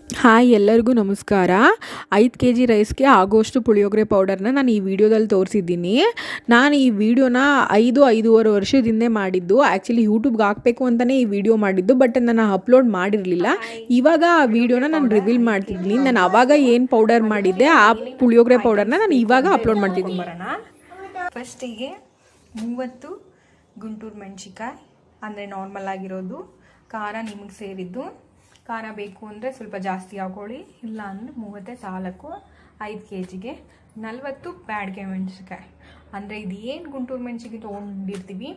Hi ಎಲ್ಲರಿಗೂ ನಮಸ್ಕಾರ. 5 K G ರೈಸ್ಗೆ ಆಗೋಷ್ಟು ಪುಳಿಯೋಗರೆ ಪೌಡರ್ನ ನಾನು ಈ ವಿಡಿಯೋದಲ್ಲಿ ತೋರಿಸಿದ್ದೀನಿ. ನಾನು ಈ ವಿಡಿಯೋನ 5-5.5 ವರ್ಷದ ಮಾಡಿದ್ದು. ಆ್ಯಕ್ಚುಲಿ ಯೂಟ್ಯೂಬ್ಗೆ ಹಾಕಬೇಕು ಅಂತಲೇ ಈ ವಿಡಿಯೋ ಮಾಡಿದ್ದು, ಬಟ್ ನಾನು ಅಪ್ಲೋಡ್ ಮಾಡಿರಲಿಲ್ಲ. ಇವಾಗ ಆ ವಿಡಿಯೋನ ನಾನು ರಿವೀಲ್ ಮಾಡ್ತಿದ್ದೀನಿ. ನಾನು ಆವಾಗ ಏನು ಪೌಡರ್ ಮಾಡಿದ್ದೆ ಆ ಪುಳಿಯೋಗರೆ ಪೌಡರ್ನ ನಾನು ಇವಾಗ ಅಪ್ಲೋಡ್ ಮಾಡ್ತಿದ್ದೀನಿ. ಫಸ್ಟಿಗೆ 30 ಗುಂಟೂರು ಮೆಣಸಿಕಾಯಿ, ಅಂದರೆ ನಾರ್ಮಲ್ ಆಗಿರೋದು. ಖಾರ ನಿಮಗೆ ಸೇರಿದ್ದು. ಖಾರ ಬೇಕು ಅಂದರೆ ಸ್ವಲ್ಪ ಜಾಸ್ತಿ ಹಾಕೊಳ್ಳಿ, ಇಲ್ಲ ಅಂದರೆ 30 ಸಾಲಕ್ಕೂ. 5 ಕೆ ಜಿಗೆ 40 ಬ್ಯಾಡ್ಗೆ ಮೆಣಸಿಕಾಯಿ. ಅಂದರೆ ಇದು ಏನು ಗುಂಟೂರು ಮೆಣಸಿಗೆ ತೊಗೊಂಡಿರ್ತೀವಿ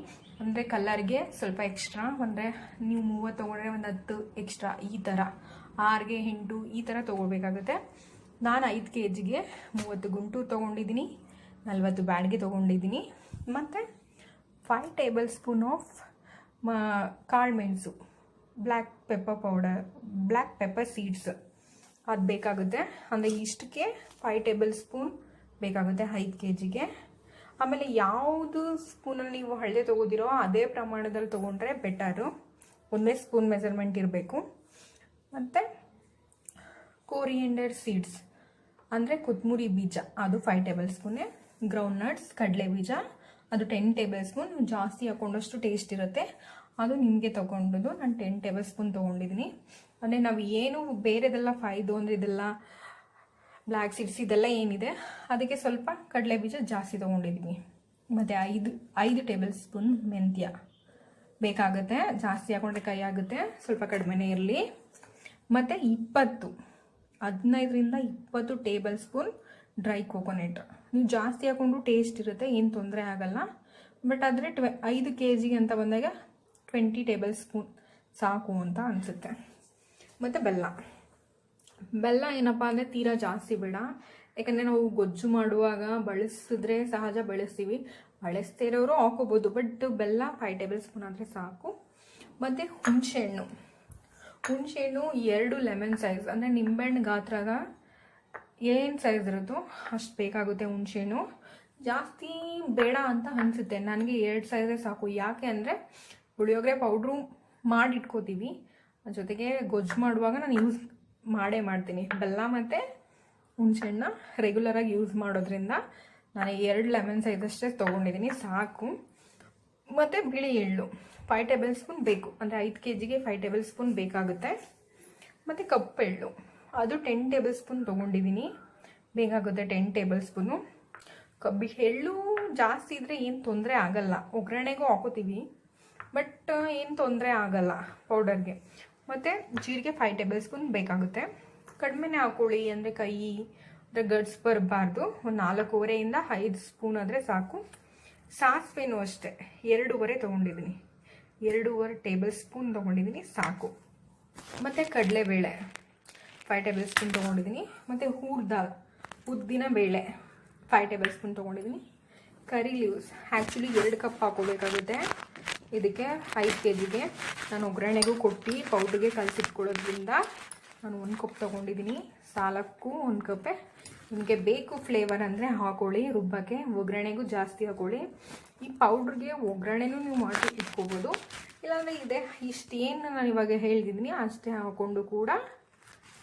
ಅಂದರೆ ಕಲ್ಲರ್ಗೆ ಸ್ವಲ್ಪ ಎಕ್ಸ್ಟ್ರಾ, ಅಂದರೆ ನೀವು 30 ತೊಗೊಂಡ್ರೆ ಒಂದು 10 ಎಕ್ಸ್ಟ್ರಾ, ಈ ಥರ 6ಗೆ 8 ಈ ಥರ ತೊಗೊಳ್ಬೇಕಾಗುತ್ತೆ. ನಾನು 5 ಕೆ ಜಿಗೆ 30 ಗುಂಟೂರು ತೊಗೊಂಡಿದ್ದೀನಿ, 40 ಬ್ಯಾಡ್ಗೆ ತೊಗೊಂಡಿದ್ದೀನಿ. ಮತ್ತು 5 ಟೇಬಲ್ ಸ್ಪೂನ್ ಆಫ್ ಕಾಳು ಮೆಣಸು, ಬ್ಲ್ಯಾಕ್ ಪೆಪ್ಪರ್ ಸೀಡ್ಸ್ ಅದು ಬೇಕಾಗುತ್ತೆ. ಅಂದರೆ ಇಷ್ಟಕ್ಕೆ 5 ಟೇಬಲ್ ಸ್ಪೂನ್ ಬೇಕಾಗುತ್ತೆ 5 ಕೆ ಜಿಗೆ. ಆಮೇಲೆ ಯಾವುದು ಸ್ಪೂನಲ್ಲಿ ನೀವು ಹಳದಿ ತೊಗೋದಿರೋ ಅದೇ ಪ್ರಮಾಣದಲ್ಲಿ ತೊಗೊಂಡ್ರೆ ಬೆಟರು. ಒಂದೇ ಸ್ಪೂನ್ ಮೆಜರ್ಮೆಂಟ್ ಇರಬೇಕು. ಮತ್ತು ಕೋರಿಯಂಡರ್ ಸೀಡ್ಸ್ ಅಂದರೆ ಕೊತ್ತಂಬರಿ ಬೀಜ, ಅದು 5 ಟೇಬಲ್ ಸ್ಪೂನೇ. ಗ್ರೌಂಡ್ ನಟ್ಸ್, ಕಡಲೆ ಬೀಜ, ಅದು 10 ಟೇಬಲ್ ಸ್ಪೂನ್. ಜಾಸ್ತಿ ಹಾಕೊಂಡಷ್ಟು ಟೇಸ್ಟ್ ಇರುತ್ತೆ, ಅದು ನಿಮಗೆ ತೊಗೊಂಡದು. ನಾನು 10 ಟೇಬಲ್ ಸ್ಪೂನ್ ತೊಗೊಂಡಿದ್ದೀನಿ. ಅಂದರೆ ನಾವು ಏನು ಬೇರೆದೆಲ್ಲ 5 ಅಂದರೆ ಇದೆಲ್ಲ ಬ್ಲ್ಯಾಕ್ ಸೀಡ್ಸ್ ಇದೆಲ್ಲ ಏನಿದೆ ಅದಕ್ಕೆ ಸ್ವಲ್ಪ ಕಡಲೆ ಬೀಜ ಜಾಸ್ತಿ ತೊಗೊಂಡಿದ್ದೀನಿ. ಮತ್ತು 5 ಟೇಬಲ್ ಸ್ಪೂನ್ ಮೆಂತ್ಯ ಬೇಕಾಗುತ್ತೆ. ಜಾಸ್ತಿ ಹಾಕೊಂಡ್ರೆ ಕೈ ಆಗುತ್ತೆ, ಸ್ವಲ್ಪ ಕಡಿಮೆನೇ ಇರಲಿ. ಮತ್ತು 15ರಿಂದ 20 ಟೇಬಲ್ ಸ್ಪೂನ್ ಡ್ರೈ ಕೋಕೋನಟ್. ನೀವು ಜಾಸ್ತಿ ಹಾಕೊಂಡ್ರು ಟೇಸ್ಟ್ ಇರುತ್ತೆ, ಏನು ತೊಂದರೆ ಆಗಲ್ಲ. ಬಟ್ ಆದರೆ 5 ಕೆ ಜಿಗೆ ಅಂತ ಬಂದಾಗ 20 ಟೇಬಲ್ ಸ್ಪೂನ್ ಸಾಕು ಅಂತ ಅನಿಸುತ್ತೆ. ಮತ್ತು ಬೆಲ್ಲ ಏನಪ್ಪ ಅಂದರೆ ತೀರಾ ಜಾಸ್ತಿ ಬೇಡ, ಯಾಕಂದರೆ ನಾವು ಗೊಜ್ಜು ಮಾಡುವಾಗ ಬಳಸಿದ್ರೆ ಸಹಜ ಬಳಸ್ತೀವಿ, ಬಳಸ್ದೇ ಇರೋರು ಹಾಕೋಬೋದು. ಬಟ್ ಬೆಲ್ಲ 5 ಟೇಬಲ್ ಸ್ಪೂನ್ ಆದರೆ ಸಾಕು. ಮತ್ತು ಹುಣಸೆಹಣ್ಣು 2 ಲೆಮನ್ ಸೈಜ್, ಅಂದರೆ ನಿಂಬೆಹಣ್ಣು ಗಾತ್ರಾಗ ಏನು ಸೈಜ್ ಇರುತ್ತೋ ಅಷ್ಟು ಬೇಕಾಗುತ್ತೆ ಹುಣಸೆಹಣ್ಣು. ಜಾಸ್ತಿ ಬೇಡ ಅಂತ ಅನಿಸುತ್ತೆ ನನಗೆ, 2 ಸೈಜೇ ಸಾಕು. ಯಾಕೆ ಅಂದರೆ ಪುಳಿಯೋಗರೆ ಪೌಡ್ರು ಮಾಡಿಟ್ಕೋತೀವಿ, ಜೊತೆಗೆ ಗೊಜ್ಜು ಮಾಡುವಾಗ ನಾನು ಯೂಸ್ ಮಾಡ್ತೀನಿ. ಬೆಲ್ಲ ಮತ್ತು ಹುಣಸೆಹಣ್ಣ ರೆಗ್ಯುಲರಾಗಿ ಯೂಸ್ ಮಾಡೋದ್ರಿಂದ ನಾನು 2 ಲೆಮನ್ ಸೈಜಷ್ಟೇ ತೊಗೊಂಡಿದ್ದೀನಿ, ಸಾಕು. ಮತ್ತು ಬಿಳಿ ಎಳ್ಳು 5 ಟೇಬಲ್ ಸ್ಪೂನ್ ಬೇಕು, ಅಂದರೆ 5 ಕೆ ಜಿಗೆ 5 ಟೇಬಲ್ ಸ್ಪೂನ್ ಬೇಕಾಗುತ್ತೆ. ಮತ್ತು ಕಪ್ಪೆಳ್ಳು ಅದು 10 ಟೇಬಲ್ ಸ್ಪೂನ್ ತೊಗೊಂಡಿದ್ದೀನಿ, ಬೇಕಾಗುತ್ತೆ 10 ಟೇಬಲ್ ಸ್ಪೂನು. ಎಳ್ಳು ಜಾಸ್ತಿ ಇದ್ದರೆ ಏನು ತೊಂದರೆ ಆಗಲ್ಲ, ಒಗ್ಗರಣೆಗೂ ಹಾಕೋತೀವಿ, ಬಟ್ ಏನು ತೊಂದರೆ ಆಗಲ್ಲ ಪೌಡರ್ಗೆ. ಮತ್ತು ಜೀರಿಗೆ 5 ಟೇಬಲ್ ಸ್ಪೂನ್ ಬೇಕಾಗುತ್ತೆ. ಕಡಿಮೆನೇ ಹಾಕೊಳ್ಳಿ, ಅಂದರೆ ಕೈ ಅಂದರೆ ಗಡ್ಸ್ ಬರಬಾರ್ದು. ಒಂದು 4.5ರಿಂದ 5 ಸ್ಪೂನ್ ಆದರೆ ಸಾಕು. ಸಾಸಿವೆನೂ ಅಷ್ಟೇ 2.5 ತೊಗೊಂಡಿದ್ದೀನಿ, 2.5 ಟೇಬಲ್ ಸ್ಪೂನ್ ತೊಗೊಂಡಿದ್ದೀನಿ, ಸಾಕು. ಮತ್ತು ಕಡಲೆಬೇಳೆ 5 ಟೇಬಲ್ ಸ್ಪೂನ್ ತೊಗೊಂಡಿದ್ದೀನಿ. ಮತ್ತು ಉದ್ದಿನ ಬೇಳೆ 5 ಟೇಬಲ್ ಸ್ಪೂನ್ ತೊಗೊಂಡಿದ್ದೀನಿ. ಕರಿ ಲೀವ್ಸ್ ಆ್ಯಕ್ಚುಲಿ 2 ಕಪ್ ಹಾಕೋಬೇಕಾಗುತ್ತೆ ಇದಕ್ಕೆ. 5 ಕೆ ಜಿಗೆ ನಾನು ಒಗ್ಗರಣೆಗೂ ಕೊಟ್ಟು ಪೌಡ್ರಿಗೆ ಕಲಸಿಟ್ಕೊಳ್ಳೋದ್ರಿಂದ ನಾನು 1 ಕಪ್ ತೊಗೊಂಡಿದ್ದೀನಿ, ಸಾಲಕ್ಕೂ 1 ಕಪ್ಪೆ. ನಿಮಗೆ ಬೇಕು ಫ್ಲೇವರ್ ಅಂದರೆ ಹಾಕೊಳ್ಳಿ, ರುಬ್ಬಕ್ಕೆ ಒಗ್ಗರಣೆಗೂ ಜಾಸ್ತಿ ಹಾಕೊಳ್ಳಿ. ಈ ಪೌಡ್ರಿಗೆ ಒಗ್ಗರಣೆನೂ ನೀವು ಮಾಡಿ ಇಟ್ಕೋಬೋದು, ಇಲ್ಲಾಂದರೆ ಇದೆ ಇಷ್ಟೇನು ನಾನು ಇವಾಗ ಹೇಳ್ತಿದ್ದೀನಿ ಅಷ್ಟೇ ಹಾಕ್ಕೊಂಡು ಕೂಡ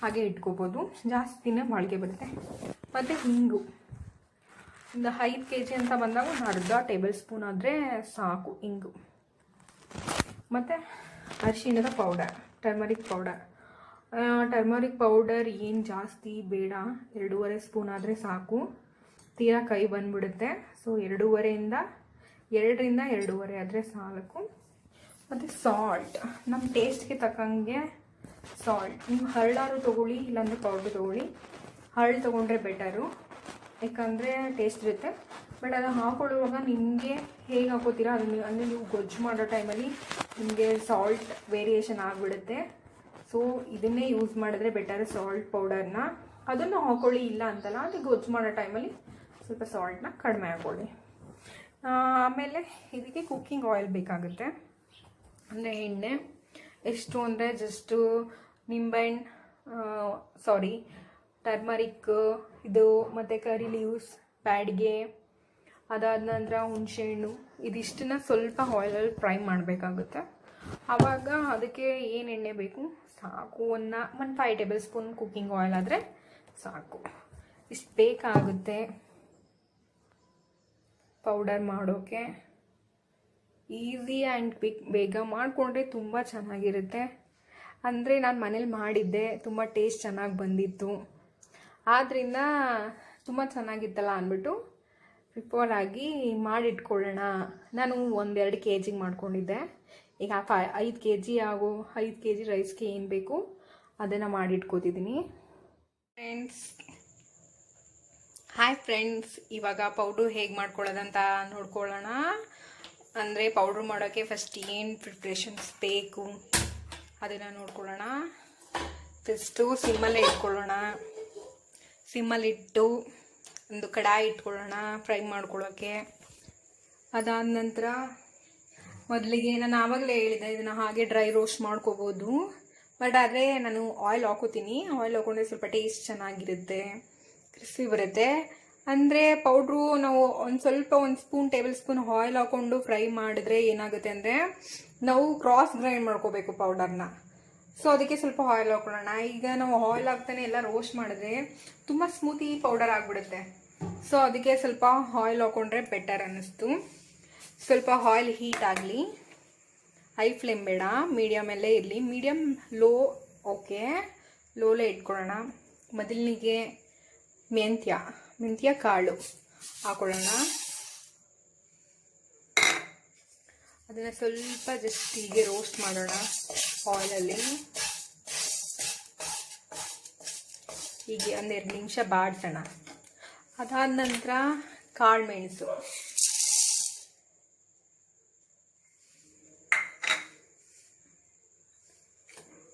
ಹಾಗೆ ಇಟ್ಕೋಬೋದು, ಜಾಸ್ತಿನೇ ಬಾಳಿಕೆ ಬರುತ್ತೆ. ಮತ್ತು ಹಿಂಗು ಒಂದು 5 ಕೆ ಜಿ ಅಂತ ಬಂದಾಗ ಒಂದು ಅರ್ಧ ಟೇಬಲ್ ಸ್ಪೂನ್ ಆದರೆ ಸಾಕು ಹಿಂಗು. ಮತ್ತು ಅರಿಶಿಣದ ಪೌಡರ್, ಟರ್ಮರಿಕ್ ಪೌಡರ್ ಏನು ಜಾಸ್ತಿ ಬೇಡ, 2.5 ಸ್ಪೂನ್ ಆದರೆ ಸಾಕು, ತೀರಾ ಕೈ ಬಂದುಬಿಡುತ್ತೆ. ಸೊ 2.5ರಿಂದ 2.5 ಆದರೆ ಸಾಕು. ಮತ್ತು ಸಾಲ್ಟ್ ನಮ್ಮ ಟೇಸ್ಟ್ಗೆ ತಕ್ಕಂಗೆ ಸಾಲ್ಟ್. ನೀವು ಹರಳಾರು ತೊಗೊಳ್ಳಿ, ಇಲ್ಲಾಂದರೆ ಪೌಡ್ರ್ ತೊಗೊಳ್ಳಿ. ಹರಳು ತೊಗೊಂಡ್ರೆ ಬೆಟರು, ಯಾಕಂದರೆ ಟೇಸ್ಟ್ ಇರುತ್ತೆ. ಬಟ್ ಅದು ಹಾಕೊಳ್ಳುವಾಗ ನಿಮಗೆ ಹೇಗೆ ಹಾಕೋತೀರಾ ಅದನ್ನು, ಅಂದರೆ ನೀವು ಗೊಜ್ಜು ಮಾಡೋ ಟೈಮಲ್ಲಿ ನಿಮಗೆ ಸಾಲ್ಟ್ ವೇರಿಯೇಷನ್ ಆಗಿಬಿಡುತ್ತೆ. ಸೊ ಇದನ್ನೇ ಯೂಸ್ ಮಾಡಿದ್ರೆ ಬೆಟರ್, ಸಾಲ್ಟ್ ಪೌಡರ್ನ. ಅದನ್ನು ಹಾಕೊಳ್ಳಿ, ಇಲ್ಲ ಅಂತಲ್ಲ, ಅದು ಗೊಜ್ಜು ಮಾಡೋ ಟೈಮಲ್ಲಿ ಸ್ವಲ್ಪ ಸಾಲ್ಟ್ನ ಕಡಿಮೆ ಹಾಕೊಳ್ಳಿ. ಆಮೇಲೆ ಇದಕ್ಕೆ ಕುಕ್ಕಿಂಗ್ ಆಯಿಲ್ ಬೇಕಾಗುತ್ತೆ, ಅಂದರೆ ಎಣ್ಣೆ. ಎಷ್ಟು ಅಂದರೆ ಜಸ್ಟು ಟರ್ಮರಿಕ್ ಇದು, ಮತ್ತು ಕರಿ ಲೀವ್ಸ್, ಬ್ಯಾಡ್ಗೆ, ಅದಾದ ನಂತರ ಹುಣಸೆಹಣ್ಣು, ಇದಿಷ್ಟನ್ನ ಸ್ವಲ್ಪ ಆಯಿಲಲ್ಲಿ ಫ್ರೈ ಮಾಡಬೇಕಾಗುತ್ತೆ. ಆವಾಗ ಅದಕ್ಕೆ ಏನು ಎಣ್ಣೆ ಬೇಕು ಸಾಕು, ಒಂದು 5 ಟೇಬಲ್ ಸ್ಪೂನ್ ಕುಕ್ಕಿಂಗ್ ಆಯಿಲ್ ಆದರೆ ಸಾಕು. ಇಷ್ಟು ಬೇಕಾಗುತ್ತೆ ಪೌಡರ್ ಮಾಡೋಕ್ಕೆ. ಈಸಿ ಆ್ಯಂಡ್ ಕ್ವಿಕ್, ಬೇಗ ಮಾಡಿಕೊಂಡ್ರೆ ತುಂಬ ಚೆನ್ನಾಗಿರುತ್ತೆ. ಅಂದರೆ ನಾನು ಮನೇಲಿ ಮಾಡಿದ್ದೆ, ತುಂಬ ಟೇಸ್ಟ್ ಚೆನ್ನಾಗಿ ಬಂದಿತ್ತು. ಆದ್ದರಿಂದ ತುಂಬ ಚೆನ್ನಾಗಿತ್ತಲ್ಲ ಅಂದ್ಬಿಟ್ಟು ಪ್ರಿಪೇರ್ ಆಗಿ ಮಾಡಿಟ್ಕೊಳ್ಳೋಣ. ನಾನು 1-2 kg ಮಾಡ್ಕೊಂಡಿದ್ದೆ. ಈಗ 5 kg ರೈಸ್ಗೆ ಏನು ಬೇಕು ಅದನ್ನು ಮಾಡಿಟ್ಕೋತಿದ್ದೀನಿ. ಹಾಯ್ ಫ್ರೆಂಡ್ಸ್, ಇವಾಗ ಪೌಡ್ರು ಹೇಗೆ ಮಾಡ್ಕೊಳ್ಳೋದಂತ ನೋಡ್ಕೊಳ್ಳೋಣ. ಅಂದರೆ ಪೌಡ್ರು ಮಾಡೋಕ್ಕೆ ಫಸ್ಟ್ ಏನು ಪ್ರಿಪ್ರೇಷನ್ಸ್ ಬೇಕು ಅದನ್ನು ನೋಡ್ಕೊಳ್ಳೋಣ. ಫಸ್ಟು ಸಿಮ್ಮಲ್ಲೇ ಇಟ್ಕೊಳ್ಳೋಣ. ಸಿಮ್ಮಲ್ಲಿಟ್ಟು ಒಂದು ಕಡಾಯಿ ಇಟ್ಕೊಳ್ಳೋಣ ಫ್ರೈ ಮಾಡ್ಕೊಳ್ಳೋಕ್ಕೆ. ಅದಾದ ನಂತರ ಮೊದಲಿಗೆ ನಾನು ಆವಾಗಲೇ ಹೇಳಿದೆ ಇದನ್ನು ಹಾಗೆ ಡ್ರೈ ರೋಸ್ಟ್ ಮಾಡ್ಕೋಬೋದು. ಬಟ್ ಆದರೆ ನಾನು ಆಯಿಲ್ ಹಾಕೋತೀನಿ. ಆಯಿಲ್ ಹಾಕೊಂಡ್ರೆ ಸ್ವಲ್ಪ ಟೇಸ್ಟ್ ಚೆನ್ನಾಗಿರುತ್ತೆ, ಕ್ರಿಸ್ಪಿ ಬರುತ್ತೆ. ಅಂದರೆ ಪೌಡ್ರು ನಾವು ಒಂದು ಸ್ಪೂನ್ ಟೇಬಲ್ ಸ್ಪೂನ್ ಆಯಿಲ್ ಹಾಕ್ಕೊಂಡು ಫ್ರೈ ಮಾಡಿದ್ರೆ ಏನಾಗುತ್ತೆ ಅಂದರೆ ನಾವು ಕ್ರಾಸ್ ಗ್ರೈಂಡ್ ಮಾಡ್ಕೋಬೇಕು ಪೌಡರ್ನ. ಸೊ ಅದಕ್ಕೆ ಸ್ವಲ್ಪ ಆಯಿಲ್ ಹಾಕೊಳ್ಳೋಣ. ಈಗ ನಾವು ಆಯಿಲ್ ಹಾಕ್ತಾನೆ ಎಲ್ಲ ರೋಸ್ಟ್ ಮಾಡಿದ್ರೆ ತುಂಬ ಸ್ಮೂತಿ ಪೌಡರ್ ಆಗಿಬಿಡುತ್ತೆ. ಸೊ ಅದಕ್ಕೆ ಸ್ವಲ್ಪ ಆಯಿಲ್ ಹಾಕ್ಕೊಂಡ್ರೆ ಬೆಟರ್ ಅನ್ನಿಸ್ತು. ಸ್ವಲ್ಪ ಆಯಿಲ್ ಹೀಟ್ ಆಗಲಿ, ಹೈ ಫ್ಲೇಮ್ ಬೇಡ, ಮೀಡಿಯಮಲ್ಲೇ ಇರಲಿ. ಮೀಡಿಯಮ್ ಲೋ, ಓಕೆ, ಲೋಲೇ ಇಟ್ಕೊಳ್ಳೋಣ. ಮೊದಲಿಗೆ ಮೆಂತ್ಯ ಕಾಳು ಹಾಕೊಳ್ಳೋಣ. ಅದನ್ನು ಸ್ವಲ್ಪ ಜಸ್ಟ್ ಹೀಗೆ ರೋಸ್ಟ್ ಮಾಡೋಣ ಆಯಿಲಲ್ಲಿ. ಹೀಗೆ 1-2 ನಿಮಿಷ ಬಾಡಿಸೋಣ. ಅದಾದ ನಂತರ ಕಾಳು ಮೆಣಸು,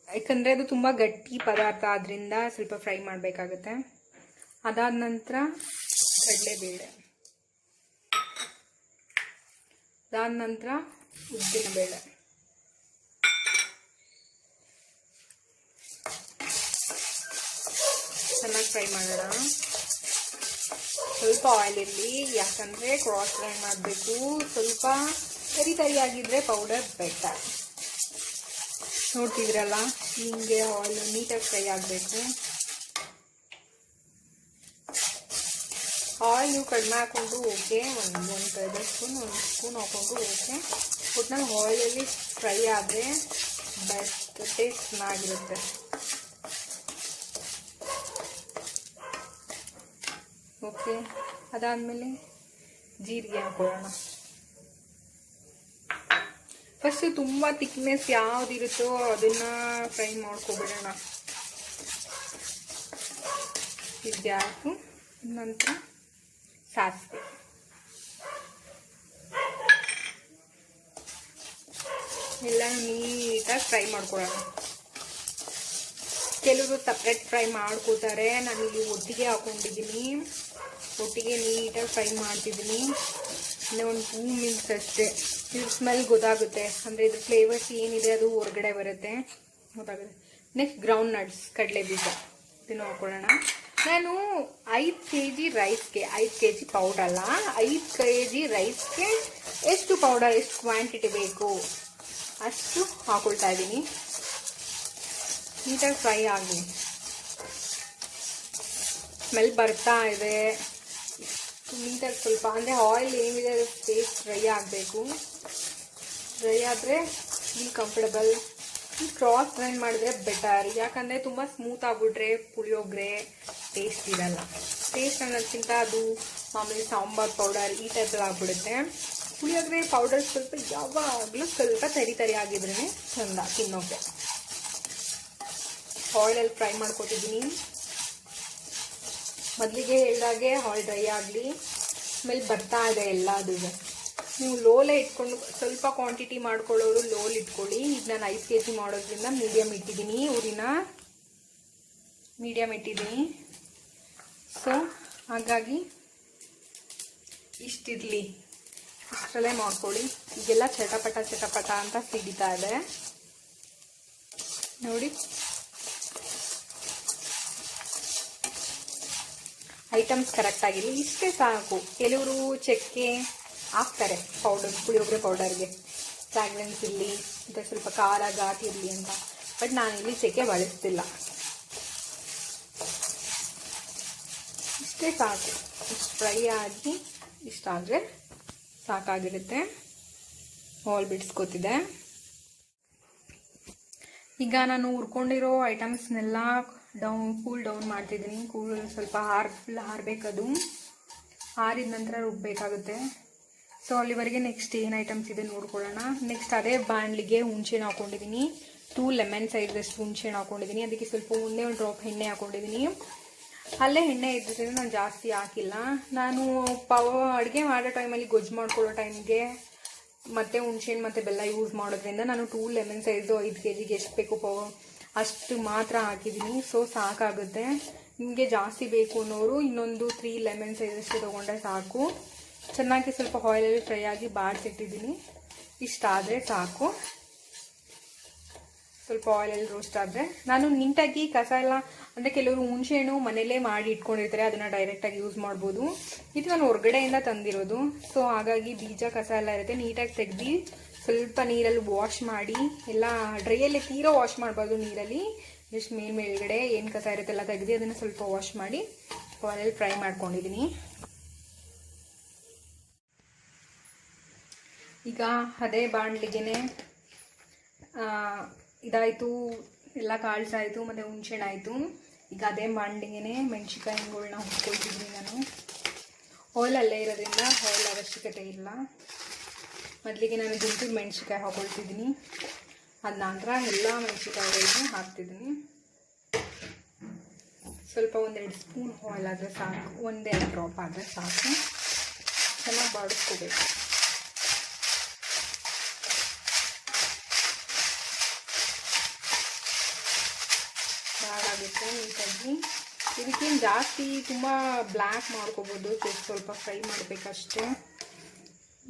ಯಾಕಂದರೆ ಅದು ತುಂಬ ಗಟ್ಟಿ ಪದಾರ್ಥ, ಆದ್ದರಿಂದ ಸ್ವಲ್ಪ ಫ್ರೈ ಮಾಡಬೇಕಾಗುತ್ತೆ. ಅದಾದ ನಂತರ ಕಡಲೆಬೇಳೆ, ಅದಾದ ನಂತರ ಉದ್ದಿನಬೇಳೆ, ಚೆನ್ನಾಗಿ ಫ್ರೈ ಮಾಡೋಣ. ಸ್ವಲ್ಪ ಆಯಿಲ್ ಇರಲಿ, ಯಾಕಂದರೆ ಕ್ರಾಸ್ ಗ್ರೈಂಡ್ ಮಾಡಬೇಕು. ಸ್ವಲ್ಪ ತರಿಯಾಗಿದ್ದರೆ ಪೌಡರ್ ಬೆಟರ್. ನೋಡ್ತಿದ್ರಲ್ಲ, ಹಿಂಗೆ ಆಯಿಲ್ ನೀಟಾಗಿ ಫ್ರೈ ಆಗಬೇಕು. ಆಯಿಲ್ ನೀವು ಕಡಿಮೆ ಹಾಕ್ಕೊಂಡು ಓಕೆ, ಒಂದು ಟೇಬಲ್ ಸ್ಪೂನ್ ಹಾಕ್ಕೊಂಡು ಓಕೆ. ಒಟ್ಟಿನಲ್ಲಿ ಆಯಿಲಲ್ಲಿ ಫ್ರೈ ಆದರೆ ಬೆಸ್ಟ್, ಟೇಸ್ಟ್ ಚೆನ್ನಾಗಿರುತ್ತೆ. ಓಕೆ, ಅದಾದಮೇಲೆ ಜೀರಿಗೆ ಹಾಕೊಳ್ಳೋಣ. ಫಸ್ಟು ತುಂಬ ಥಿಕ್ನೆಸ್ ಯಾವುದಿರುತ್ತೋ ಅದನ್ನು ಫ್ರೈ ಮಾಡ್ಕೊಬಿಡೋಣ. ಇದು ಹಾಕು. ನಂತರ ಸಾಸಿವೆ, ಎಲ್ಲ ನೀಟಾಗಿ ಫ್ರೈ ಮಾಡ್ಕೊಳ್ಳೋಣ. ಕೆಲವರು ಸಪ್ರೇಟ್ ಫ್ರೈ ಮಾಡ್ಕೋತಾರೆ, ನಾನಿಲ್ಲಿ ಒಟ್ಟಿಗೆ ಹಾಕೊಂಡಿದ್ದೀನಿ. ಒಟ್ಟಿಗೆ ನೀಟಾಗಿ ಫ್ರೈ ಮಾಡ್ತಿದ್ದೀನಿ. ಇನ್ನೂ ಒಂದು 2 ಮಿನಿಟ್ಸ್ ಅಷ್ಟೇ. ಇದ್ರ ಸ್ಮೆಲ್ ಗೊತ್ತಾಗುತ್ತೆ, ಅಂದರೆ ಇದ್ರ ಫ್ಲೇವರ್ಸ್ ಏನಿದೆ ಅದು ಹೊರಗಡೆ ಬರುತ್ತೆ, ಗೊತ್ತಾಗುತ್ತೆ. ನೆಕ್ಸ್ಟ್ ಗ್ರೌಂಡ್ ನಟ್ಸ್, ಕಡಲೆ ಬೀಜ, ಇದನ್ನು ಹಾಕೊಳ್ಳೋಣ. ನಾನು 5 kg ರೈಸ್ಗೆ 5 kg ಪೌಡರ್ ಅಲ್ಲ, 5 kg ರೈಸ್ಗೆ ಎಷ್ಟು ಪೌಡರ್, ಎಷ್ಟು ಕ್ವಾಂಟಿಟಿ ಬೇಕು ಅಷ್ಟು ಹಾಕೊಳ್ತಾ ಇದ್ದೀನಿ. ನೀಟಾಗಿ ಫ್ರೈ ಆಗಲಿ. ಸ್ಮೆಲ್ ಬರ್ತಾ ಇದೆ. ನೀಟಾಗಿ ಸ್ವಲ್ಪ ಅಂದರೆ ಆಯಿಲ್ ಏನಿದೆ ಟೇಸ್ಟ್ ಫ್ರೈ ಆಗಬೇಕು. ಫ್ರೈ ಆದರೆ ಫೀಲ್ ಕಂಫರ್ಟಬಲ್. ಕ್ರಾಸ್ ಗ್ರೈಂಡ್ ಮಾಡಿದ್ರೆ ಬೆಟರ್, ಯಾಕಂದರೆ ತುಂಬ ಸ್ಮೂತ್ ಆಗಿಬಿಟ್ರೆ ಪುಳಿಯೋಗರೆ ಟೇಸ್ಟ್ ಇರಲ್ಲ. ಟೇಸ್ಟ್ ಅನ್ನೋದಕ್ಕಿಂತ ಅದು ಮಾಮೂಲಿ ಸಾಂಬಾರು ಪೌಡರ್ ಈ ಟೈಪಲ್ಲಿ ಆಗಿಬಿಡುತ್ತೆ. ಪುಳಿಯೋಗರೆ ಪೌಡರ್ ಸ್ವಲ್ಪ ಯಾವಾಗಲೂ ಸ್ವಲ್ಪ ತರಿ ಆಗಿದ್ರೇ ಚೆಂದ ತಿನ್ನೋಕ್ಕೆ. ಆಯಿಲಲ್ಲಿ ಫ್ರೈ ಮಾಡ್ಕೊತಿದ್ದೀನಿ. ಮೊದಲಿಗೆ ಹೇಳಿದಾಗೆ ಆಯಿಲ್ ಡ್ರೈ ಆಗಲಿ. ಸ್ಮೆಲ್ ಬರ್ತಾ ಇದೆ ಎಲ್ಲದು. ನೀವು ಲೋಲೇ ಇಟ್ಕೊಂಡು, ಸ್ವಲ್ಪ ಕ್ವಾಂಟಿಟಿ ಮಾಡ್ಕೊಳ್ಳೋರು ಲೋಲ್ ಇಟ್ಕೊಳ್ಳಿ. ಈಗ ನಾನು 5 kg ಮಾಡೋದ್ರಿಂದ ಮೀಡಿಯಮ್ ಇಟ್ಟಿದ್ದೀನಿ, ಊರಿನ ಮೀಡಿಯಮ್ ಇಟ್ಟಿದ್ದೀನಿ. ಸೊ ಹಾಗಾಗಿ ಇಷ್ಟಿರಲಿ, ಇಷ್ಟರಲ್ಲೇ ಮಾಡ್ಕೊಳ್ಳಿ. ಈಗೆಲ್ಲ ಚಟಪಟ ಅಂತ ಸಿಡಿತಾ ಇದೆ ನೋಡಿ. ಐಟಮ್ಸ್ ಕರೆಕ್ಟಾಗಿರಲಿ, ಇಷ್ಟೇ ಸಾಕು. ಕೆಲವರು ಚಕ್ಕೆ ಹಾಕ್ತಾರೆ ಪೌಡರ್, ಪುಳಿಯೋಗರೆ ಪೌಡರ್ಗೆ. ಫ್ರಾಗ್ರೆನ್ಸ್ ಇರಲಿ ಮತ್ತು ಸ್ವಲ್ಪ ಖಾರ ಘಾಟ್ ಇರಲಿ ಅಂತ. ಬಟ್ ನಾನಿಲ್ಲಿ ಚಕ್ಕೆ ಬಳಸ್ತಿಲ್ಲ. ಇಷ್ಟೇ ಸಾಕು. ಇಷ್ಟು ಫ್ರೈ ಆಗಿ ಇಷ್ಟಾದರೆ ಸಾಕಾಗಿರುತ್ತೆ. ಆಲ್ ಬಿಡಿಸ್ಕೊತಿದೆ. ಈಗ ನಾನು ಹುರ್ಕೊಂಡಿರೋ ಐಟಮ್ಸ್ನೆಲ್ಲ ಕೂಲ್ ಡೌನ್ ಮಾಡ್ತಿದ್ದೀನಿ. ಸ್ವಲ್ಪ ಹಾರಬೇಕದು. ಆರಿದ ನಂತರ ರುಬ್ಬಬೇಕಾಗುತ್ತೆ. ಸೊ ಅಲ್ಲಿವರೆಗೆ ನೆಕ್ಸ್ಟ್ ಏನು ಐಟಮ್ಸ್ ಇದೆ ನೋಡ್ಕೊಳ್ಳೋಣ. ನೆಕ್ಸ್ಟ್ ಅದೇ ಬಾಣಲಿಗೆ ಹುಣಸೆಹಣ್ಣು ಹಾಕ್ಕೊಂಡಿದ್ದೀನಿ. 2 ಲೆಮನ್ ಸೈಜಷ್ಟು ಹುಣಸೆಹಣ್ಣು ಹಾಕ್ಕೊಂಡಿದ್ದೀನಿ. ಅದಕ್ಕೆ ಸ್ವಲ್ಪ ಒಂದೇ ಒಂದು ಡ್ರಾಪ್ ಎಣ್ಣೆ ಹಾಕ್ಕೊಂಡಿದ್ದೀನಿ. ಅಲ್ಲೇ ಎಣ್ಣೆ ಇದ್ದಿದ್ದರಿಂದ ನಾನು ಜಾಸ್ತಿ ಹಾಕಿಲ್ಲ. ನಾನು ಅಡುಗೆ ಮಾಡೋ ಟೈಮಲ್ಲಿ ಗೊಜ್ಜು ಮಾಡ್ಕೊಳ್ಳೋ ಟೈಮ್ಗೆ ಮತ್ತು ಹುಣಸೆಹಣ್ಣು ಮತ್ತು ಬೆಲ್ಲ ಯೂಸ್ ಮಾಡೋದ್ರಿಂದ ನಾನು 2 ಲೆಮನ್ ಸೈಜು 5 kgಗೆ ಎಷ್ಟು ಬೇಕು ಅಷ್ಟು ಮಾತ್ರ ಹಾಕಿದ್ದೀನಿ. ಸೊ ಸಾಕಾಗುತ್ತೆ. ನಿಮಗೆ ಜಾಸ್ತಿ ಬೇಕು ಅನ್ನೋರು ಇನ್ನೊಂದು 3 ಲೆಮನ್ ಸೈಜಷ್ಟು ತೊಗೊಂಡ್ರೆ ಸಾಕು. ಚೆನ್ನಾಗಿ ಸ್ವಲ್ಪ ಆಯಿಲಲ್ಲಿ ಫ್ರೈ ಆಗಿ ಬಾಡಿಸಿಟ್ಟಿದ್ದೀನಿ. ಇಷ್ಟಾದರೆ ಸಾಕು. ಸ್ವಲ್ಪ ಆಯಿಲಲ್ಲಿ ರೋಸ್ಟ್ ಆದರೆ ನಾನು ನೀಟಾಗಿ ಕಸ ಎಲ್ಲ, ಅಂದರೆ ಕೆಲವರು ಹುಣಸೆಹಣ್ಣು ಮನೇಲೇ ಮಾಡಿ ಇಟ್ಕೊಂಡಿರ್ತಾರೆ, ಅದನ್ನು ಡೈರೆಕ್ಟಾಗಿ ಯೂಸ್ ಮಾಡ್ಬೋದು. ಇದು ನಾನು ಹೊರಗಡೆಯಿಂದ ತಂದಿರೋದು. ಸೊ ಹಾಗಾಗಿ ಬೀಜ ಕಸ ಎಲ್ಲ ಇರುತ್ತೆ, ನೀಟಾಗಿ ತೆಗೆದು ಸ್ವಲ್ಪ ನೀರಲ್ಲಿ ವಾಶ್ ಮಾಡಿ, ಎಲ್ಲ ಡ್ರೈಯಲ್ಲಿ ತೀರಾ ವಾಶ್ ಮಾಡಬಾರ್ದು, ನೀರಲ್ಲಿ ಜಸ್ಟ್ ಮೇಲ್ಗಡೆ ಏನು ಕಸ ಇರುತ್ತೆ ಎಲ್ಲ ತೆಗೆದು ಅದನ್ನು ಸ್ವಲ್ಪ ವಾಶ್ ಮಾಡಿ ಆಯಿಲಲ್ಲಿ ಫ್ರೈ ಮಾಡ್ಕೊಂಡಿದ್ದೀನಿ. ಈಗ ಅದೇ ಬಾಣಲಿಗೆ ಇದಾಯಿತು, ಎಲ್ಲ ಕಾಳ್ಸಾಯಿತು ಮತ್ತು ಹುಣಸೆಹಣ್ಣು ಆಯಿತು. ಈಗ ಅದೇ ಬಾಣಲಿಗೆ ಮೆಣಸಿನ್ಕಾಯಿಗಳನ್ನ ಹುರ್ಕೊಳ್ತಿದ್ದೀನಿ ನಾನು. ಆಯಿಲ್ ಅಲ್ಲೇ ಇರೋದ್ರಿಂದ ಆಯಿಲ್ ಅವಶ್ಯಕತೆ ಇಲ್ಲ. ಮೊದಲಿಗೆ ನಾನು ಗುಂಟೂರು ಮೆಣಸಿನ್ಕಾಯಿ ಹಾಕ್ಕೊಳ್ತಿದ್ದೀನಿ. ಅದ ನಂತರ ಎಲ್ಲ ಮೆಣಸಿನ್ಕಾಯಿಗಳನ್ನು ಹಾಕ್ತಿದ್ದೀನಿ. ಸ್ವಲ್ಪ 1-2 ಸ್ಪೂನ್ ಆಯಿಲ್ ಆದರೆ ಸಾಕು, 1-2 ಡ್ರಾಪ್ ಆದರೆ ಸಾಕು. ಚೆನ್ನಾಗಿ ಬಾಡಿಸ್ಕೋಬೇಕು. ಬಾಡಾಗುತ್ತೆ ನೀಟಾಗಿ. ಇದಕ್ಕೇನು ಜಾಸ್ತಿ ತುಂಬ ಬ್ಲ್ಯಾಕ್ ಮಾಡ್ಕೋಬೋದು, ಸ್ವಲ್ಪ ಫ್ರೈ ಮಾಡಬೇಕಷ್ಟೇ.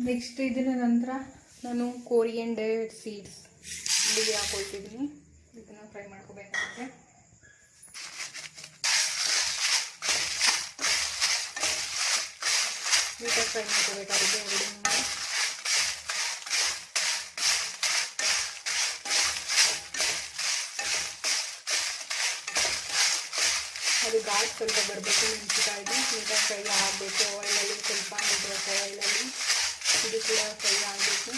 ನೆಕ್ಸ್ಟ್ ಇದನ್ನ ನಂತರ ನಾನು ಕೋರಿಯಂಡರ್ ಸೀಡ್ಸ್ ಇಲ್ಲಿಗೆ ಹಾಕೊಳ್ತಿದ್ದೀನಿ. ಇದನ್ನು ಫ್ರೈ ಮಾಡ್ಕೋಬೇಕಾಗುತ್ತೆ. ನೀಟಾಗಿ ಫ್ರೈ ಮಾಡ್ಕೋಬೇಕಾಗುತ್ತೆ ಎರಡನ್ನೂ. ಅದು ಘಾಟ್ ಸ್ವಲ್ಪ ಬರಬೇಕು ಮೆಣಸಿನ್ಕಾಯಿದು. ನೀಟಾಗಿ ಫ್ರೈ ಆಗಬೇಕು ಆಯಿಲಲ್ಲಿ, ಸ್ವಲ್ಪ ಆಯಿಲಲ್ಲಿ ಇದು ಕೂಡ ಫ್ರೈ ಆಗಬೇಕು,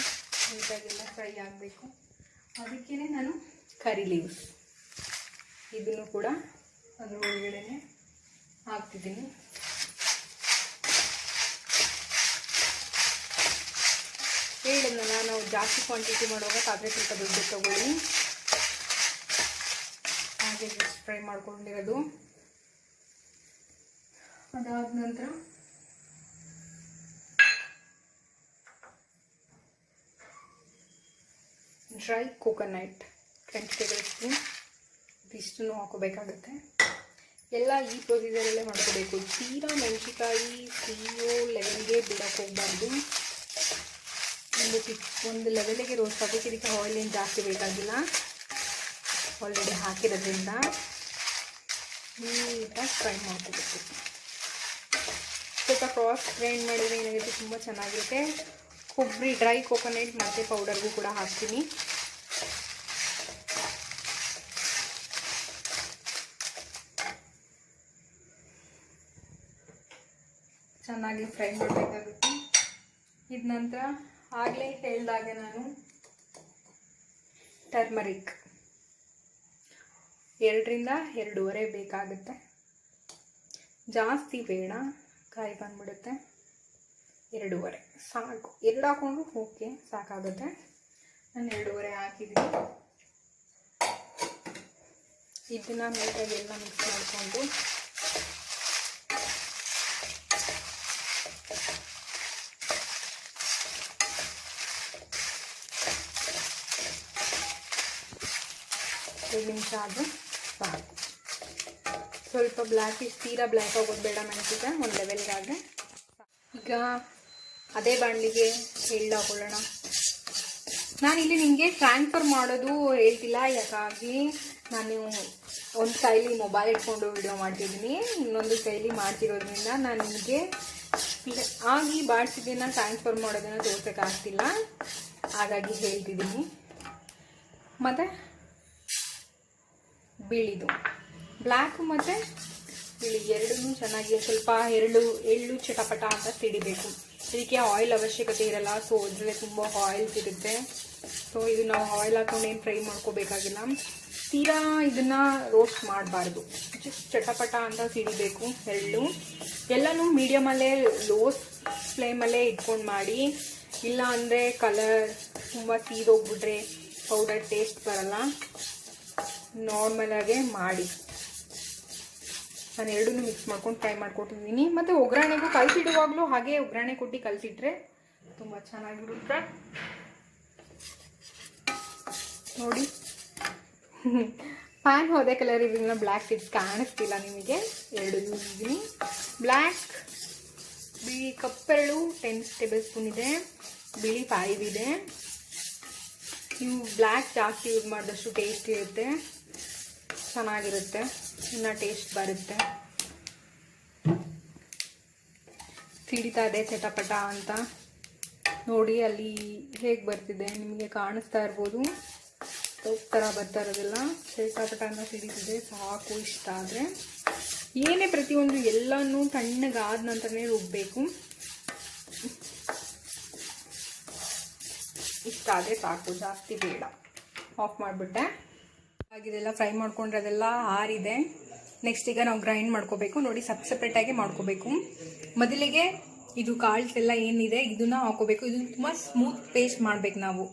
ನೀಟಾಗೆಲ್ಲ ಫ್ರೈ ಆಗಬೇಕು. ಅದಕ್ಕೇ ನಾನು ಕರಿ ಲೀವ್ಸ್ ಇದನ್ನು ಕೂಡ ಅದ್ರ ಒಳಗಡೆ ಹಾಕ್ತಿದ್ದೀನಿ. ಹೇಳಿದ್ನಲ್ಲ, ನಾವು ಜಾಸ್ತಿ ಕ್ವಾಂಟಿಟಿ ಮಾಡುವಾಗ ಪಾತ್ರೆ ಸ್ವಲ್ಪ ದೊಡ್ಡ ತಗೊಳ್ಳಿ. ಹಾಗೆ ಜಸ್ಟ್ ಫ್ರೈ ಮಾಡ್ಕೊಂಡಿರೋದು. ಅದಾದ ನಂತರ ಡ್ರೈ ಕೋಕೋನಟ್ 20 ಟೇಬಲ್ ಸ್ಪೂನ್ ಇದಿಷ್ಟನ್ನು ಹಾಕೋಬೇಕಾಗುತ್ತೆ. ಎಲ್ಲ ಈ ಪ್ರೊಸೀಜರಲ್ಲೇ ಮಾಡ್ಕೋಬೇಕು. ತೀರಾ ಮೆಣಸಿನ್ಕಾಯಿ ಸಿಹಿಯೋ ಲೆವೆಲ್ಗೆ ಬಿಡೋಕ್ಕೆ ಹೋಗಬಾರ್ದು. ಒಂದು ಲೆವೆಲಿಗೆ ರೋಸ್ಟ್ ಆಗಬೇಕು. ಇದಕ್ಕೆ ಆಯಿಲ್ ಏನು ಜಾಸ್ತಿ ಬೇಕಾಗಿಲ್ಲ, ಆಲ್ರೆಡಿ ಹಾಕಿರೋದ್ರಿಂದ ನೀಟಾಗಿ ಫ್ರೈ ಮಾಡ್ಕೋಬೇಕು. ಸ್ವಲ್ಪ ಕ್ರಾಸ್ ಗ್ರೈಂಡ್ ಮಾಡಿದರೆ ಏನಾಗುತ್ತೆ, ತುಂಬ ಚೆನ್ನಾಗಿರುತ್ತೆ. ಕೊಬ್ಬರಿ, ಡ್ರೈ ಕೋಕೋನಟ್ ಮತ್ತು ಪೌಡರ್ಗೂ ಕೂಡ ಹಾಕ್ತೀನಿ. ಚೆನ್ನಾಗಿ ಫ್ರೈ ಮಾಡಬೇಕಾಗುತ್ತೆ. ಇದ ನಂತರ ಆಗಲೇ ಹೇಳಿದಾಗೆ ನಾನು ಟರ್ಮರಿಕ್ 2ರಿಂದ 2.5 ಬೇಕಾಗುತ್ತೆ. ಜಾಸ್ತಿ ಬೇಡ, ಕಾಯಿ ಬಂದ್ಬಿಡುತ್ತೆ. 2.5 ಸಾಕು. 2 ಹಾಕೊಂಡ್ರು ಓಕೆ, ಸಾಕಾಗುತ್ತೆ. ನಾನು 2.5 ಹಾಕಿದ್ದೀನಿ. ಇದನ್ನು ನೀಟಾಗಿ ಎಲ್ಲ ಮಿಕ್ಸ್ ಮಾಡಿಕೊಂಡು ನಿಮಿಷ ಆದರೂ ಸಾಕು. ಸ್ವಲ್ಪ ಬ್ಲ್ಯಾಕಿಶ್, ತೀರಾ ಬ್ಲ್ಯಾಕ್ ಆಗೋದು ಬೇಡ ಮೆಣಸಿನ್ಕಾಯಿ, ಒಂದು ಲೆವೆಲ್ಗಾದರೆ. ಈಗ ಅದೇ ಬಾಣಲಿಗೆ ಎಳ್ಳು ಹಾಕೊಳ್ಳೋಣ. ನಾನಿಲ್ಲಿ ನಿಮಗೆ ಟ್ರಾನ್ಸ್ಫರ್ ಮಾಡೋದು ಹೇಳ್ತಿಲ್ಲ, ಯಾಕಾಗಿ ನಾನು ಒಂದು ಕೈಲಿ ಮೊಬೈಲ್ ಇಟ್ಕೊಂಡು ವಿಡಿಯೋ ಮಾಡ್ತಿದ್ದೀನಿ, ಇನ್ನೊಂದು ಕೈಲಿ ಮಾಡ್ತಿರೋದ್ರಿಂದ ನಾನು ನಿಮಗೆ ಆಗಿ ಬಾಡಿಸಿದ್ದನ್ನು ಟ್ರಾನ್ಸ್ಫರ್ ಮಾಡೋದನ್ನು ತೋರ್ಸೋಕ್ಕಾಗ್ತಿಲ್ಲ. ಹಾಗಾಗಿ ಹೇಳ್ತಿದ್ದೀನಿ. ಮತ್ತು ಬಿಳಿದು ಬ್ಲ್ಯಾಕು ಮತ್ತು ಬಿಳಿ ಎರಡನ್ನೂ ಚೆನ್ನಾಗಿ ಸ್ವಲ್ಪ ಎಳ್ಳು ಚಟಪಟ ಅಂತ ಸಿಡಿಬೇಕು. ಇದಕ್ಕೆ ಆಯಿಲ್ ಅವಶ್ಯಕತೆ ಇರಲ್ಲ, ಸೊ ಇದರಲ್ಲೇ ತುಂಬ ಆಯಿಲ್ಸ್ ಇರುತ್ತೆ. ಸೊ ಇದು ನಾವು ಆಯಿಲ್ ಹಾಕೊಂಡು ಏನು ಫ್ರೈ ಮಾಡ್ಕೋಬೇಕಾಗಿಲ್ಲ. ತೀರಾ ಇದನ್ನು ರೋಸ್ಟ್ ಮಾಡಬಾರ್ದು, ಜಸ್ಟ್ ಚಟಪಟ ಅಂತ ಸಿಡಿಬೇಕು ಎಳ್ಳು. ಎಲ್ಲನೂ ಮೀಡಿಯಮಲ್ಲೇ ಲೋ ಫ್ಲೇಮಲ್ಲೇ ಇಟ್ಕೊಂಡು ಮಾಡಿ, ಇಲ್ಲ ಅಂದರೆ ಕಲರ್ ತುಂಬ ಸೀದೋಗ್ಬಿಟ್ರೆ ಪೌಡರ್ ಟೇಸ್ಟ್ ಬರಲ್ಲ. ನಾರ್ಮಲಾಗೆ ಮಾಡಿ. ನಾನು ಎರಡನ್ನೂ ಮಿಕ್ಸ್ ಮಾಡ್ಕೊಂಡು ಫ್ರೈ ಮಾಡ್ಕೊಟ್ಟಿದ್ದೀನಿ. ಮತ್ತು ಒಗ್ಗರಣೆಗೂ ಕಲಸಿಡುವಾಗಲೂ ಹಾಗೆ ಒಗ್ಗರಣೆ ಕೊಟ್ಟು ಕಲಸಿಟ್ರೆ ತುಂಬ ಚೆನ್ನಾಗಿರುತ್ತೆ. ನೋಡಿ, ಪ್ಯಾನ್ ಹೋದೆ ಕಲರ್ ಇದನ್ನ ಬ್ಲ್ಯಾಕ್ ಟಿಪ್ಸ್ ಕಾಣಿಸ್ತಿಲ್ಲ ನಿಮಗೆ. ಎರಡು ಯೂಸಿದ್ದೀನಿ. ಬ್ಲ್ಯಾಕ್ ಬಿಳಿ ಕಪ್ಪೆರಳು 10 ಟೇಬಲ್ ಸ್ಪೂನ್ ಇದೆ, ಬಿಳಿ 5 ಇದೆ. ನೀವು ಬ್ಲ್ಯಾಕ್ ಜಾಸ್ತಿ ಯೂಸ್ ಮಾಡಿದಷ್ಟು ಟೇಸ್ಟ್ ಇರುತ್ತೆ, ಚೆನ್ನಾಗಿರುತ್ತೆ, ಇನ್ನು ಟೇಸ್ಟ್ ಬರುತ್ತೆ. ಸಿಡಿತಾ ಇದೆ ಚಟಪಟ ಅಂತ ನೋಡಿ. ಅಲ್ಲಿ ಹೇಗೆ ಬರ್ತಿದೆ ನಿಮಗೆ ಕಾಣಿಸ್ತಾ ಇರ್ಬೋದು, ಸೋಪ್ ಥರ ಬರ್ತಾ ಇರೋದಿಲ್ಲ. ಚಟಪಟ ಅಂತ ಸಿಡಿತಿದೆ, ಸಾಕು. ಇಷ್ಟ ಆದರೆ ಏನೇ ಪ್ರತಿಯೊಂದು ಎಲ್ಲನೂ ತಣ್ಣಗಾದ ನಂತರನೇ ರುಬ್ಬಬೇಕು. ಇಷ್ಟ ಆದರೆ ಸಾಕು, ಜಾಸ್ತಿ ಬೇಡ. ಆಫ್ ಮಾಡಿಬಿಟ್ಟೆ. ಆಗಿದೆಲ್ಲ ಫ್ರೈ ಮಾಡ್ಕೊಂಡ್ರದೆಲ್ಲ ಆರಿದೆ. ನೆಕ್ಸ್ಟ್ ಈಗ ನಾವು ಗ್ರೈಂಡ್ ಮಾಡ್ಕೋಬೇಕು. ನೋಡಿ, ಸಪ್ರೇಟಾಗಿ ಮಾಡ್ಕೋಬೇಕು. ಮೊದಲಿಗೆ ಇದು ಕಾಳ್ಸೆಲ್ಲ ಏನಿದೆ ಇದನ್ನ ಹಾಕೋಬೇಕು. ಇದು ತುಂಬ ಸ್ಮೂತ್ ಪೇಸ್ಟ್ ಮಾಡ್ಬೇಕು ನಾವು.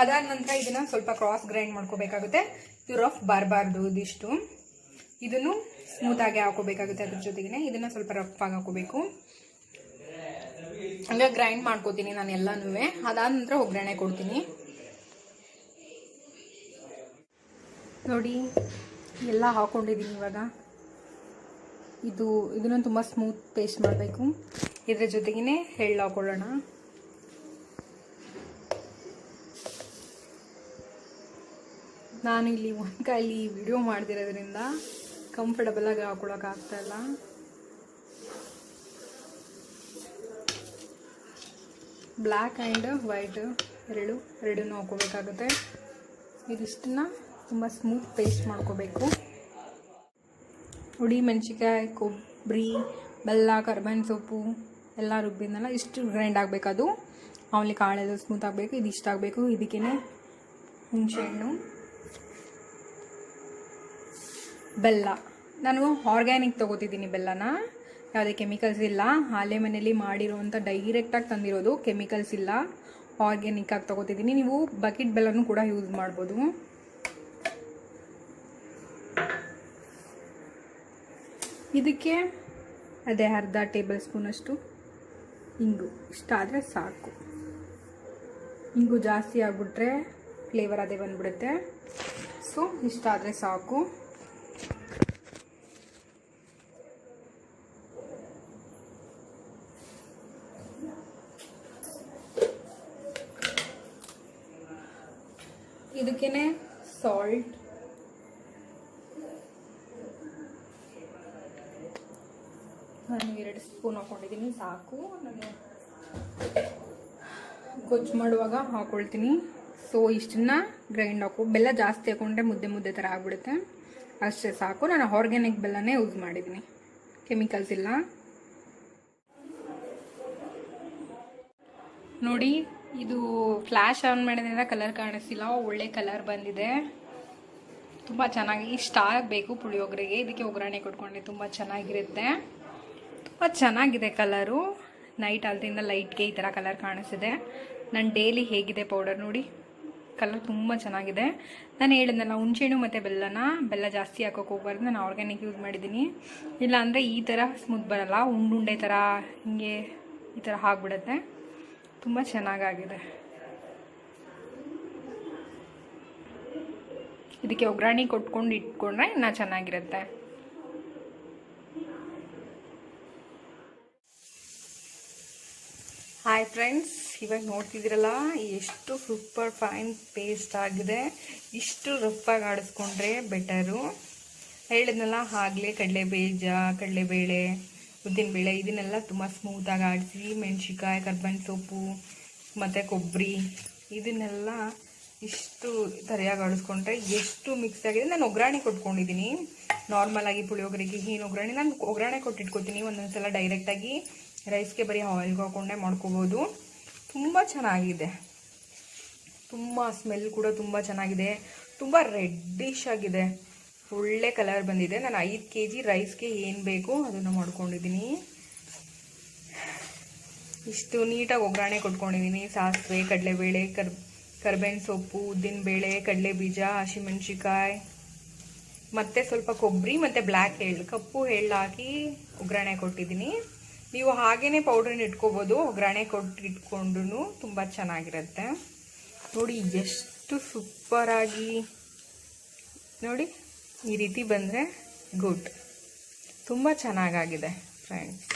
ಅದಾದ ನಂತರ ಇದನ್ನ ಸ್ವಲ್ಪ ಕ್ರಾಸ್ ಗ್ರೈಂಡ್ ಮಾಡ್ಕೋಬೇಕಾಗುತ್ತೆ. ಇದು ರಫ್ ಬರಬಾರ್ದು. ಇದಿಷ್ಟು ಇದನ್ನು ಸ್ಮೂತಾಗಿ ಹಾಕೋಬೇಕಾಗುತ್ತೆ. ಅದ್ರ ಜೊತೆಗೆ ಇದನ್ನ ಸ್ವಲ್ಪ ರಫ್ ಆಗಿ ಹಾಕೋಬೇಕು. ಹಂಗೆ ಗ್ರೈಂಡ್ ಮಾಡ್ಕೋತೀನಿ ನಾನು ಎಲ್ಲನೂ. ಅದಾದ ನಂತರ ಒಗ್ಗರಣೆ ಕೊಡ್ತೀನಿ. ನೋಡಿ, ಎಲ್ಲ ಹಾಕೊಂಡಿದ್ದೀನಿ. ಇವಾಗ ಇದನ್ನು ತುಂಬ ಸ್ಮೂತ್ ಪೇಸ್ಟ್ ಮಾಡಬೇಕು. ಇದ್ರ ಜೊತೆಗೇ ಎಳ್ಳು ಹಾಕೊಳ್ಳೋಣ. ನಾನು ಇಲ್ಲಿ ಒಂದು ಕೈಲಿ ವಿಡಿಯೋ ಮಾಡ್ತಿರೋದ್ರಿಂದ ಕಂಫರ್ಟಬಲಾಗಿ ಹಾಕೊಳ್ಳೋಕ್ಕಾಗ್ತಾಯಿಲ್ಲ. ಬ್ಲ್ಯಾಕ್ ಆ್ಯಂಡ್ ವೈಟ್ ಎರಡನ್ನೂ ಹಾಕೋಬೇಕಾಗುತ್ತೆ. ಇದಿಷ್ಟನ್ನ ತುಂಬ ಸ್ಮೂತ್ ಪೇಸ್ಟ್ ಮಾಡ್ಕೋಬೇಕು. ಹುಡಿ ಮೆಣಸಿನ್ಕಾಯಿ, ಕೊಬ್ಬರಿ, ಬೆಲ್ಲ, ಕರ್ಬೇವಿನ ಸೊಪ್ಪು ಎಲ್ಲ ರುಬ್ಬಿದ್ನಲ್ಲ, ಇಷ್ಟು ಗ್ರೈಂಡ್ ಆಗಬೇಕು. ಅದು ಮಾಮೂಲಿ ಕಾಳೆಲ್ಲ ಸ್ಮೂತ್ ಆಗಬೇಕು. ಇದು ಇಷ್ಟ ಆಗಬೇಕು. ಇದಕ್ಕೇ ಹುಣಸೆಹಣ್ಣು, ಬೆಲ್ಲ. ನಾನು ಆರ್ಗ್ಯಾನಿಕ್ ತೊಗೋತಿದ್ದೀನಿ ಬೆಲ್ಲನ, ಯಾವುದೇ ಕೆಮಿಕಲ್ಸ್ ಇಲ್ಲ. ಹಾಲೆ ಮನೇಲಿ ಮಾಡಿರೋವಂಥ ಡೈರೆಕ್ಟಾಗಿ ತಂದಿರೋದು, ಕೆಮಿಕಲ್ಸ್ ಇಲ್ಲ. ಆರ್ಗ್ಯಾನಿಕ್ಕಾಗಿ ತೊಗೋತಿದ್ದೀನಿ. ನೀವು ಬಕೆಟ್ ಬೆಲ್ಲನೂ ಕೂಡ ಯೂಸ್ ಮಾಡ್ಬೋದು. ಇದಕ್ಕೆ ಅದೇ ಅರ್ಧ ಟೇಬಲ್ ಸ್ಪೂನಷ್ಟು ಇಂಗು. ಇಷ್ಟ ಆದರೆ ಸಾಕು. ಇಂಗು ಜಾಸ್ತಿ ಆಗಿಬಿಟ್ರೆ ಫ್ಲೇವರ್ ಅದೇ ಬಂದ್ಬಿಡುತ್ತೆ. ಸೊ ಇಷ್ಟ ಆದರೆ ಸಾಕು. ಇದಕ್ಕೇನೆ ಸಾಲ್ಟ್, ನಾನು 2 ಸ್ಪೂನ್ ಹಾಕೊಂಡಿದ್ದೀನಿ, ಸಾಕು. ನಾನು ಗೊಜ್ಜು ಮಾಡುವಾಗ ಹಾಕೊಳ್ತೀನಿ. ಸೊ ಇಷ್ಟನ್ನ ಗ್ರೈಂಡ್ ಬೆಲ್ಲ ಜಾಸ್ತಿ ಹಾಕೊಂಡ್ರೆ ಮುದ್ದೆ ಥರ ಆಗ್ಬಿಡುತ್ತೆ. ಅಷ್ಟೇ ಸಾಕು. ನಾನು ಆರ್ಗ್ಯಾನಿಕ್ ಬೆಲ್ಲನೇ ಯೂಸ್ ಮಾಡಿದ್ದೀನಿ, ಕೆಮಿಕಲ್ಸ್ ಇಲ್ಲ. ನೋಡಿ, ಇದು ಫ್ಲ್ಯಾಶ್ ಆನ್ ಮಾಡಿದ್ರಿಂದ ಕಲರ್ ಕಾಣಿಸ್ತಿಲ್ಲ, ಒಳ್ಳೆ ಕಲರ್ ಬಂದಿದೆ. ತುಂಬ ಚೆನ್ನಾಗಿ ಇಷ್ಟ ಆಗಬೇಕು ಪುಳಿಯೋಗರೆಗೆ. ಇದಕ್ಕೆ ಒಗ್ಗರಣೆ ಕೊಟ್ಕೊಂಡೆ ತುಂಬ ಚೆನ್ನಾಗಿರುತ್ತೆ. ತುಂಬ ಚೆನ್ನಾಗಿದೆ ಕಲರು. ನೈಟ್ ಆದ್ರಿಂದ ಲೈಟ್ಗೆ ಈ ಥರ ಕಲರ್ ಕಾಣಿಸ್ತಿದೆ. ನಾನು ಡೈಲಿ ಹೇಗಿದೆ ಪೌಡರ್ ನೋಡಿ, ಕಲರ್ ತುಂಬ ಚೆನ್ನಾಗಿದೆ. ನಾನು ಹೇಳಿದ್ನಲ್ಲ, ಹುಣಸೆಹಣ್ಣು ಮತ್ತು ಬೆಲ್ಲ ಜಾಸ್ತಿ ಹಾಕೋಕೆ ಹೋಗ್ಬಾರ್ದು. ನಾನು ಆರ್ಗ್ಯಾನಿಕ್ ಯೂಸ್ ಮಾಡಿದ್ದೀನಿ. ಇಲ್ಲಾಂದರೆ ಈ ಥರ ಸ್ಮೂತ್ ಬರಲ್ಲ, ಉಂಡೆ ಥರ ಹಿಂಗೆ ಈ ಥರ ಆಗಿಬಿಡುತ್ತೆ. ತುಂಬ ಚೆನ್ನಾಗಾಗಿದೆ. ಇದಕ್ಕೆ ಒಗ್ಗರಣೆ ಕೊಟ್ಕೊಂಡು ಇಟ್ಕೊಂಡ್ರೆ ಇನ್ನೂ ಚೆನ್ನಾಗಿರುತ್ತೆ. ಹಾಯ್ ಫ್ರೆಂಡ್ಸ್, ಇವಾಗ ನೋಡ್ತಿದ್ದೀರಲ್ಲ ಎಷ್ಟು ಸೂಪರ್ ಫೈನ್ ಪೇಸ್ಟ್ ಆಗಿದೆ. ಇಷ್ಟು ರಫಾಗಿ ಆಡಿಸ್ಕೊಂಡ್ರೆ ಬೆಟರು. ಹೇಳಿದ್ನಲ್ಲ ಆಗಲೇ ಕಡಲೆಬೇಳೆ, ಉದ್ದಿನಬೇಳೆ ಇದನ್ನೆಲ್ಲ ತುಂಬ ಸ್ಮೂತಾಗಿ ಆಡಿಸಿ ಮೆಣಸಿನ್ಕಾಯಿ, ಕರ್ಬೇವಿನ ಸೊಪ್ಪು ಮತ್ತು ಕೊಬ್ಬರಿ ಇದನ್ನೆಲ್ಲ ಇಷ್ಟು ತರಿಯಾಗಿ ಆಡಿಸ್ಕೊಂಡ್ರೆ ಎಷ್ಟು ಮಿಕ್ಸ್ ಆಗಿದೆ. ನಾನು ಒಗ್ಗರಣೆ ಕೊಟ್ಕೊಂಡಿದ್ದೀನಿ ನಾರ್ಮಲಾಗಿ ಪುಳಿಯೋಗರೆಗೆ ಏನು ಒಗ್ಗರಣೆ ನಾನು ಒಗ್ಗರಣೆ ಕೊಟ್ಟಿಟ್ಕೊತೀನಿ. ಒಂದೊಂದ್ಸಲ ಡೈರೆಕ್ಟಾಗಿ ರೈಸ್ಗೆ ಬರೀ ಆಯಿಲ್ಗೆ ಹಾಕೊಂಡೆ ಮಾಡ್ಕೋಬೋದು. ತುಂಬ ಚೆನ್ನಾಗಿದೆ, ತುಂಬ ಸ್ಮೆಲ್ ಕೂಡ ತುಂಬ ಚೆನ್ನಾಗಿದೆ, ತುಂಬ ರೆಡ್ಡಿಶ್ ಆಗಿದೆ, ಒಳ್ಳೆ ಕಲರ್ ಬಂದಿದೆ. ನಾನು 5 kg ರೈಸ್ಗೆ ಏನು ಬೇಕು ಅದನ್ನು ಮಾಡ್ಕೊಂಡಿದ್ದೀನಿ. ಇಷ್ಟು ನೀಟಾಗಿ ಒಗ್ಗರಣೆ ಕೊಟ್ಕೊಂಡಿದ್ದೀನಿ. ಸಾಸಿವೆ, ಕಡಲೆಬೇಳೆ, ಕರ್ಬೇವಿನ ಸೊಪ್ಪು, ಉದ್ದಿನಬೇಳೆ, ಕಡಲೆ ಬೀಜ, ಹಸಿಮೆಣ್ಸಿಕಾಯಿ ಮತ್ತು ಸ್ವಲ್ಪ ಕೊಬ್ಬರಿ ಮತ್ತು ಬ್ಲ್ಯಾಕ್ ಎಳ್ಳು, ಕಪ್ಪು ಎಳ್ಳು ಹಾಕಿ ಒಗ್ಗರಣೆ ಕೊಟ್ಟಿದ್ದೀನಿ. ನೀವು ಹಾಗೇ ಪೌಡ್ರನ್ನ ಇಟ್ಕೋಬೋದು, ಒಗ್ಗರಣೆ ಕೊಟ್ಟಿಟ್ಕೊಂಡು ತುಂಬ ಚೆನ್ನಾಗಿರುತ್ತೆ. ನೋಡಿ ಎಷ್ಟು ಸೂಪರಾಗಿ, ನೋಡಿ ಈ ರೀತಿ ಬಂದರೆ ಗುಡ್, ತುಂಬ ಚೆನ್ನಾಗಾಗಿದೆ ಫ್ರೆಂಡ್ಸ್.